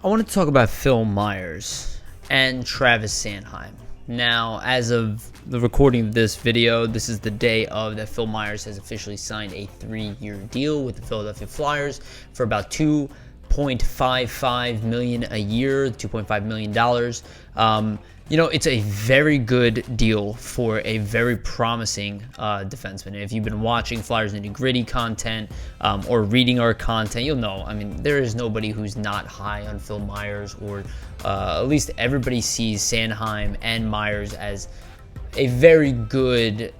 I wanted to talk about Phil Myers and Travis Sanheim. Now, as of the recording of this video, this is the day of that Phil Myers has officially signed a 3-year deal with the Philadelphia Flyers for about $2.55 million a year, $2.5 million. It's a very good deal for a very promising defenseman. And if you've been watching Flyers nitty-gritty content or reading our content, you'll know. I mean, there is nobody who's not high on Phil Myers, or at least everybody sees Sanheim and Myers as a very good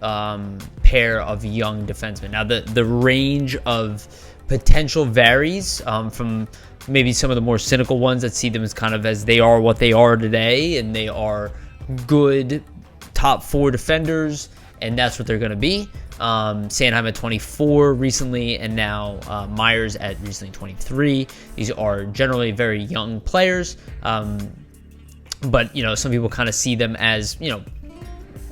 pair of young defensemen. Now, the range of potential varies from maybe some of the more cynical ones that see them as kind of as they are what they are today, and they are good top 4 defenders, and that's what they're going to be. Sanheim at 24 recently, and now Myers at recently 23. These are generally very young players, but some people kind of see them as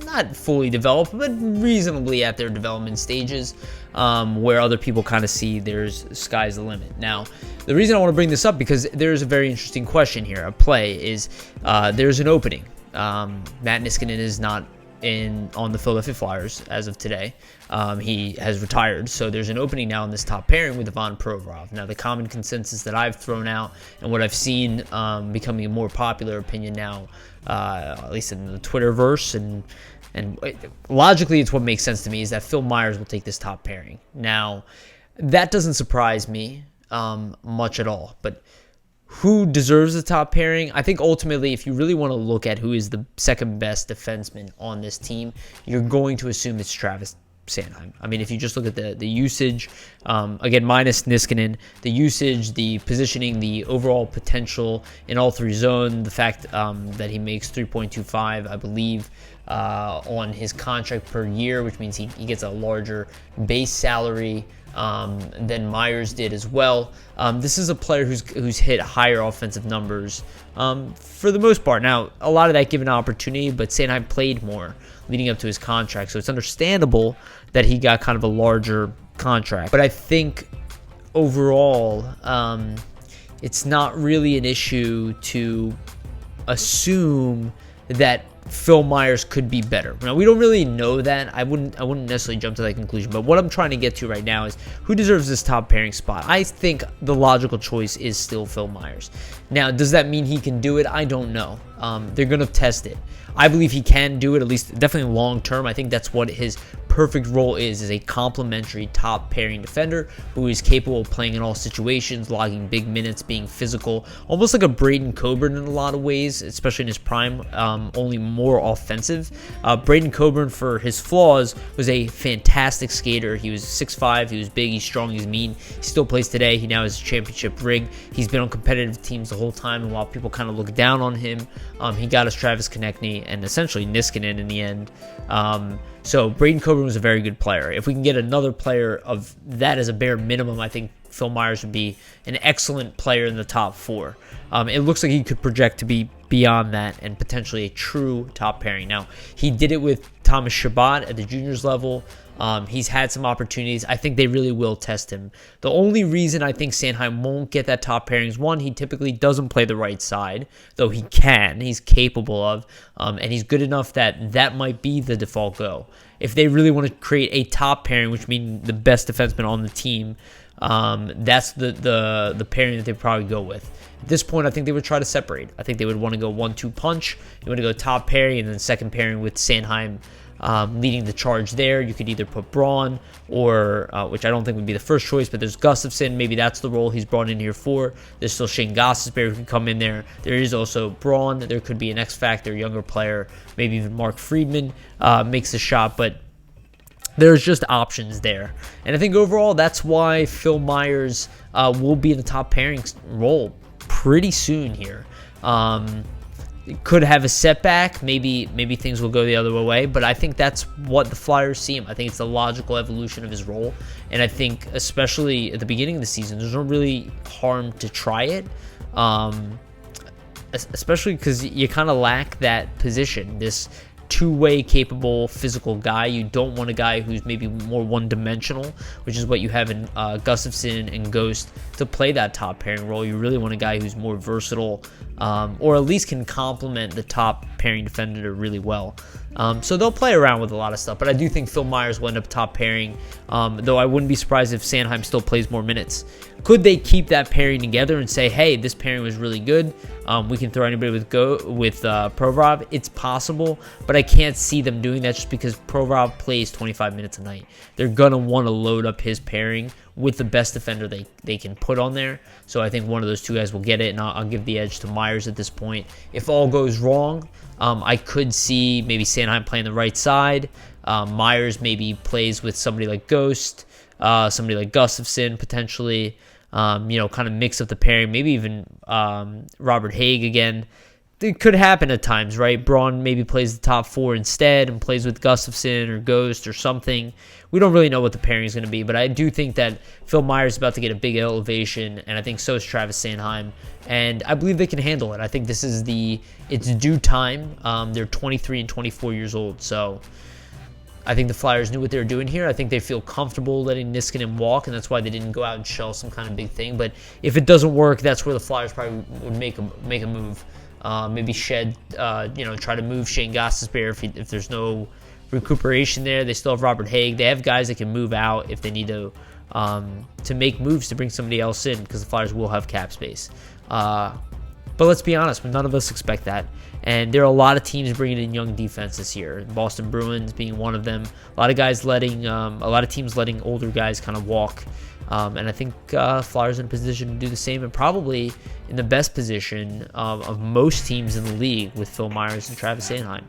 not fully developed, but reasonably at their development stages, where other people kind of see there's sky's the limit. Now, the reason I want to bring this up, because there's a very interesting question here. A play is there's an opening. Matt Niskanen is not on the Philadelphia Flyers as of today. He has retired, so there's an opening now in this top pairing with Ivan Provorov. Now, the common consensus that I've thrown out and what I've seen becoming a more popular opinion now, at least in the Twitterverse, and logically it's what makes sense to me, is that Phil Myers will take this top pairing. Now, that doesn't surprise me much at all, but who deserves the top pairing? I think ultimately, if you really want to look at who is the second best defenseman on this team, you're going to assume it's Travis Sanheim. I mean, if you just look at the usage, again, minus Niskanen, the usage, the positioning, the overall potential in all 3 zones, the fact that he makes $3.25, I believe, on his contract per year, which means he gets a larger base salary than Myers did as well. This is a player who's hit higher offensive numbers for the most part. Now, a lot of that given opportunity, but Sanheim played more leading up to his contract, so it's understandable that he got kind of a larger contract. But I think overall, it's not really an issue to assume that Phil Myers could be better. Now, we don't really know that. I wouldn't necessarily jump to that conclusion. But what I'm trying to get to right now is who deserves this top pairing spot. I think the logical choice is still Phil Myers. Now, does that mean he can do it? I don't know. They're going to test it. I believe he can do it, at least definitely long term. I think that's what his perfect role is a complementary top pairing defender who is capable of playing in all situations, logging big minutes, being physical, almost like a Braden Coburn in a lot of ways, especially in his prime, only more offensive. Braden Coburn, for his flaws, was a fantastic skater. He was 6'5", he was big, he's strong, he's mean. He still plays today. He now has a championship ring. He's been on competitive teams the whole time, and while people kind of look down on him, he got us Travis Konechny and essentially Niskanen in the end. So Braden Coburn was a very good player. If we can get another player of that as a bare minimum, I think Phil Myers would be an excellent player in the top 4. It looks like he could project to be beyond that and potentially a true top pairing. Now, he did it with Thomas Chabot at the juniors level. He's had some opportunities. I think they really will test him. The only reason I think Sanheim won't get that top pairing is, one, he typically doesn't play the right side, though he can. He's capable of, and he's good enough that might be the default go. If they really want to create a top pairing, which means the best defenseman on the team, that's the pairing that they probably go with. At this point, I think they would try to separate. I think they would want to go 1-2 punch. They want to go top pairing and then second pairing with Sanheim leading the charge there. You could either put Braun or, which I don't think would be the first choice, but there's Gustafsson. Maybe that's the role he's brought in here for. There's still Shane Gostisbehere who can come in there. There is also Braun. There could be an X-Factor, younger player. Maybe even Mark Friedman makes a shot, but there's just options there. And I think overall, that's why Phil Myers will be in the top pairing role pretty soon here. Could have a setback. Maybe things will go the other way, but I think that's what the Flyers see him. I think it's the logical evolution of his role, and I think especially at the beginning of the season, there's no really harm to try it, especially because you kind of lack that position, this two-way capable physical guy. You don't want a guy who's maybe more one-dimensional, which is what you have in Gustafsson and Ghost to play that top pairing role. You really want a guy who's more versatile, or at least can complement the top pairing defender really well. So they'll play around with a lot of stuff, but I do think Phil Myers will end up top pairing, though I wouldn't be surprised if Sanheim still plays more minutes. Could they keep that pairing together and say, hey, this pairing was really good, we can throw anybody with Provorov? It's possible, but I can't see them doing that just because Provorov plays 25 minutes a night. They're going to want to load up his pairing with the best defender they can put on there. So I think one of those two guys will get it, and I'll give the edge to Myers at this point. If all goes wrong, I could see maybe Sanheim playing the right side. Myers maybe plays with somebody like Ghost, somebody like Gustafsson potentially. Kind of mix up the pairing. Maybe even Robert Haig again. It could happen at times, right? Braun maybe plays the top four instead and plays with Gustafsson or Ghost or something. We don't really know what the pairing is going to be, but I do think that Phil Myers is about to get a big elevation, and I think so is Travis Sanheim, and I believe they can handle it. I think this is it's due time. They're 23 and 24 years old, so I think the Flyers knew what they were doing here. I think they feel comfortable letting Niskanen walk, and that's why they didn't go out and shell some kind of big thing. But if it doesn't work, that's where the Flyers probably would make a move. Maybe try to move Shane Gostisbehere if there's no recuperation there. They still have Robert Haig. They have guys that can move out if they need to make moves to bring somebody else in, because the Flyers will have cap space. But let's be honest, none of us expect that. And there are a lot of teams bringing in young defense this year. Boston Bruins being one of them. A lot of teams letting older guys kind of walk. And I think Flyers in a position to do the same, and probably in the best position of most teams in the league with Phil Myers and Travis Sanheim.